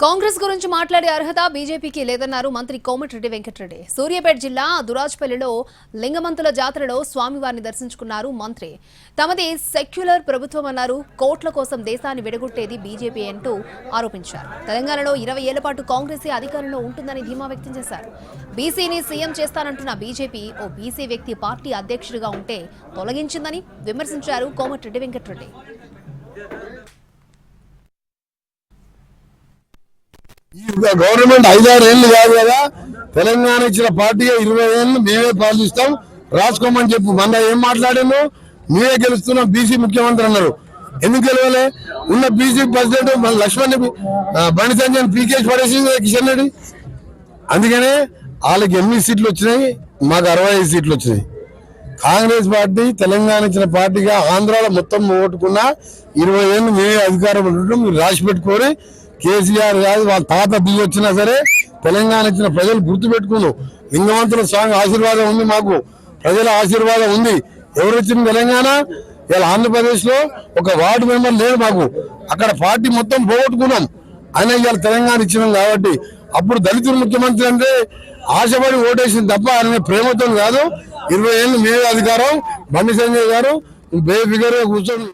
కాంగ్రెస్ గురించి మాట్లాడే అర్హత బీజేపీకి లేదన్నారు మంత్రి కోమటిరెడ్డి వెంకటరెడ్డి. సూర్యాపేట జిల్లా దురాజ్పల్లిలో లింగమంతుల జాతరలో స్వామివారిని దర్శించుకున్నారు మంత్రి. తమది సెక్యులర్ ప్రభుత్వం అన్నారు. కోట్ల కోసం దేశాన్ని విడగొట్టేది బీజేపీ అంటూ ఆరోపించారు. తెలంగాణలో 20 ఏళ్ల పాటు కాంగ్రెసే అధికారంలో ఉంటుందని ధీమా వ్యక్తం చేశారు. బీసీని సీఎం చేస్తానంటున్న బీజేపీ ఓ బీసీ వ్యక్తి పార్టీ అధ్యక్షుడిగా ఉంటే తొలగించిందని విమర్శించారు కోమటిరెడ్డి వెంకటరెడ్డి. గవర్నమెంట్ 5-6 ఏళ్ళు కాదు కదా, తెలంగాణ ఇచ్చిన పార్టీ 20 ఏళ్ళు మేమే పాలిస్తాం, రాసుకోమని చెప్పు. మన ఏం మాట్లాడాము, మేమే గెలుస్తున్నాం, బీసీ ముఖ్యమంత్రి అన్నారు. ఎందుకు గెలవలే? ఉన్న బీసీ ప్రెసిడెంట్ లక్ష్మణ్ బండి సంజయ్ పీకేసి పడేసి కిషన్ రెడ్డి. అందుకనే వాళ్ళకి 8 సీట్లు వచ్చినాయి, మాకు 65 సీట్లు వచ్చినాయి. కాంగ్రెస్ పార్టీ తెలంగాణ ఇచ్చిన పార్టీగా ఆంధ్రాలో మొత్తం ఓటుకున్న 20 ఏళ్ళు మేమే అధికారం ఉండటం మీరు రాసి పెట్టుకోరి. కేసీఆర్ కాదు, వాళ్ళ తాత దిగి వచ్చినా సరే తెలంగాణ ఇచ్చిన ప్రజలు గుర్తుపెట్టుకున్నాం. లింగవంతుల స్వామి ఆశీర్వాదం ఉంది, మాకు ప్రజల ఆశీర్వాదం ఉంది. ఎవరు వచ్చిన తెలంగాణ? ఇలా ఆంధ్రప్రదేశ్ లో ఒక వార్డు మెంబర్ లేరు మాకు. అక్కడ పార్టీ మొత్తం పోగొట్టుకున్నాం. అయినా ఇవాళ తెలంగాణ ఇచ్చినాం కాబట్టి అప్పుడు దళితులు ముఖ్యమంత్రి అంటే ఆశపడి ఓటేసింది తప్ప ఆయన ప్రేమతో కాదు. 20 ఏళ్ళు మేమే అధికారం. బండి సంజయ్ గారు బేఫిగర్ గా కూర్చొని